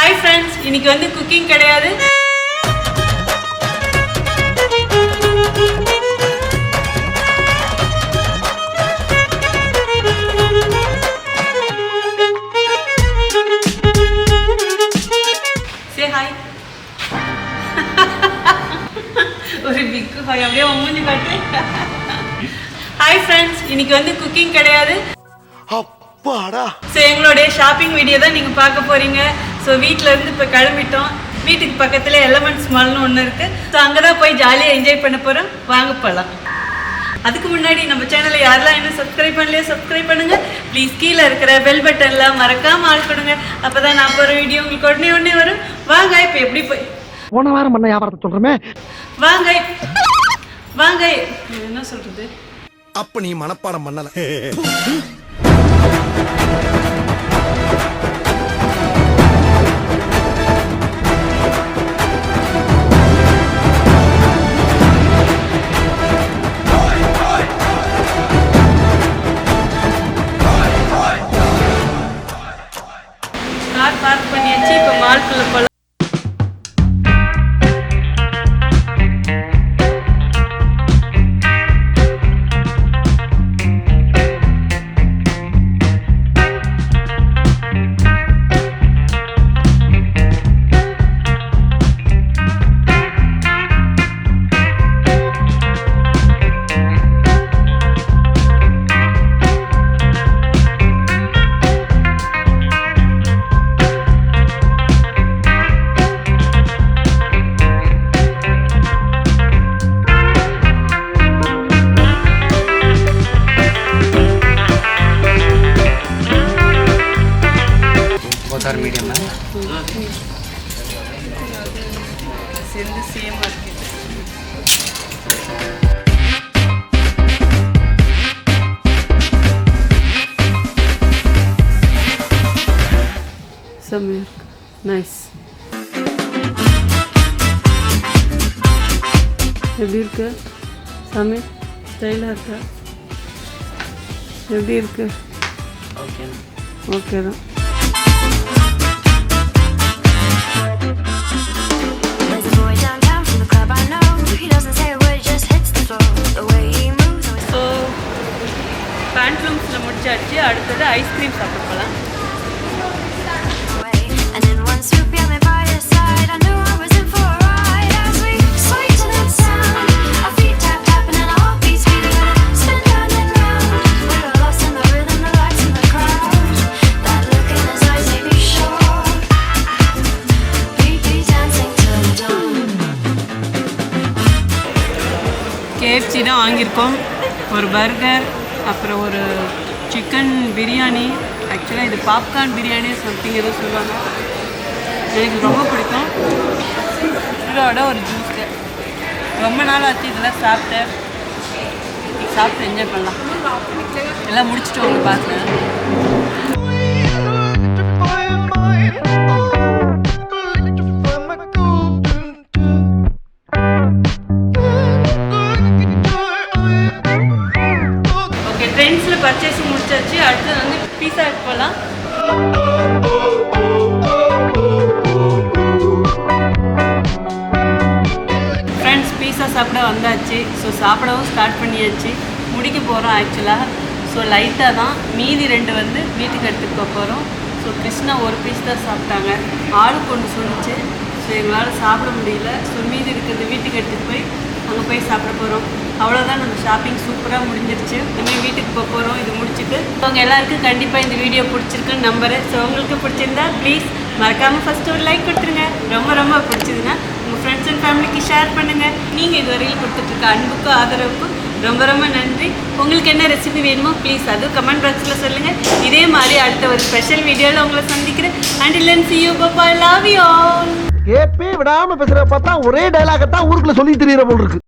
Hi friends, இன்னைக்கு வந்து cooking கிடையாது. Say hi. ஒரு big hi அப்படியே மூஞ்சி காட்டு. Hi friends, இன்னைக்கு வந்து குக்கிங் கிடையாது. அப்பாடா. சோ எங்களோட ஷாப்பிங் வீடியோ தான் நீங்க பார்க்க போறீங்க. சோ வீட்ல இருந்து இப்ப கிளம்பிட்டோம். வீட்டுக்கு பக்கத்துல எலிமெண்ட்ஸ் மால்னு ஒன்னு இருக்கு. சோ அங்க தான் போய் ஜாலியா என்ஜாய் பண்ண போறோம். வாங்க போலாம். அதுக்கு முன்னாடி நம்ம சேனலை யாரெல்லாம் இன்னும் சப்ஸ்கிரைப் பண்ணலையோ சப்ஸ்கிரைப் பண்ணுங்க. ப்ளீஸ் கீழே இருக்கிற பெல் பட்டன்ல மறக்காம ஆல் பண்ணுங்க. அப்பதான் நான் போற வீடியோ உங்களுக்கு உடனே வரும். வாங்க இப்ப எப்படி போய் போன வாரம் பண்ண வியாபாரத்தை சொல்றமே. வாங்க வாங்க என்ன சொல்றது? அப்ப நீ மனப்பாடம் பண்ணல. கார் பார்க் பண்ணியாச்சு. இப்போ மால்குள்ள போலாம். மீடியம் சேர்ந்து சேமா இருக்கு. சமீர் நைஸ். எப்படி இருக்கு சமீர்? ஸ்டைலாக இருக்கா? எப்படி இருக்கு? ஓகே தான். பேண்ட்லூம்ஸில் முடிச்சாச்சு. அடுத்தது ஐஸ்கிரீம் சாப்பிட போகலாம். கேஎஃப்சி தான் வாங்கியிருக்கோம். ஒரு பர்கர், அப்புறம் ஒரு சிக்கன் பிரியாணி. ஆக்சுவலாக இது பாப்கார்ன் பிரியாணி சம்திங் எதுவும் சொல்லுவாங்க. எனக்கு ரொம்ப பிடிக்கும். இதோட ஒரு ஜூஸு ரொம்ப நாள் ஆச்சு இதெல்லாம் சாப்பிட்டேன். சாப்பிட்டு என்ஜாய் பண்ணலாம். எல்லாம் முடிச்சுட்டு உங்களுக்கு பார்க்குறேன். ட்ரெண்ட்ஸில் பர்ச்சேஸிங் முடிச்சாச்சு. அடுத்தது வந்து பீஸா போகலாம். ஃப்ரெண்ட்ஸ் பீஸா சாப்பிட வந்தாச்சு. ஸோ சாப்பிடவும் ஸ்டார்ட் பண்ணியாச்சு. முடிக்க போகிறோம் ஆக்சுவலாக. ஸோ லைட்டாக தான். மீதி 2 வந்து வீட்டுக்கு எடுத்துகிட்டு போக போகிறோம். ஸோ கிருஷ்ணா ஒரு பீஸ் தான் சாப்பிட்டாங்க. ஆளுக்கு ஒன்று சொல்லிச்சு. ஸோ எங்களால் சாப்பிட முடியல. ஸோ மீதி இருக்கிறது வீட்டுக்கு எடுத்துகிட்டு போய் அங்கே போய் சாப்பிட போகிறோம். அவ்வளோதான். நம்ம ஷாப்பிங் சூப்பராக முடிஞ்சிருச்சு. இனிமேல் வீட்டுக்கு போக போகிறோம். இது முடிச்சுட்டு அவங்க எல்லாருக்கும் கண்டிப்பாக இந்த வீடியோ பிடிச்சிருக்குன்னு நம்புறேன். ஸோ உங்களுக்கு பிடிச்சிருந்தா ப்ளீஸ் மறக்காமல் ஃபஸ்ட்டு ஒரு லைக் கொடுத்துருங்க. ரொம்ப பிடிச்சதுன்னா உங்கள் ஃப்ரெண்ட்ஸ் அண்ட் ஃபேமிலிக்கு ஷேர் பண்ணுங்கள். நீங்கள் இது வரையில் கொடுத்துட்ருக்க அன்புக்கும் ஆதரவுக்கும் ரொம்ப நன்றி. உங்களுக்கு என்ன ரெசிபி வேணுமோ ப்ளீஸ் அதுவும் கமெண்ட் பாக்ஸில் சொல்லுங்கள். இதே மாதிரி அடுத்த ஒரு ஸ்பெஷல் வீடியோவில் உங்களை சந்திக்கிறேன். until then see you, bye, love you all. கேப்பே விடாம பேசுற பார்த்தா ஒரே டயலாக தான் ஊருக்குள்ள சொல்லி தெரியற போல இருக்கு.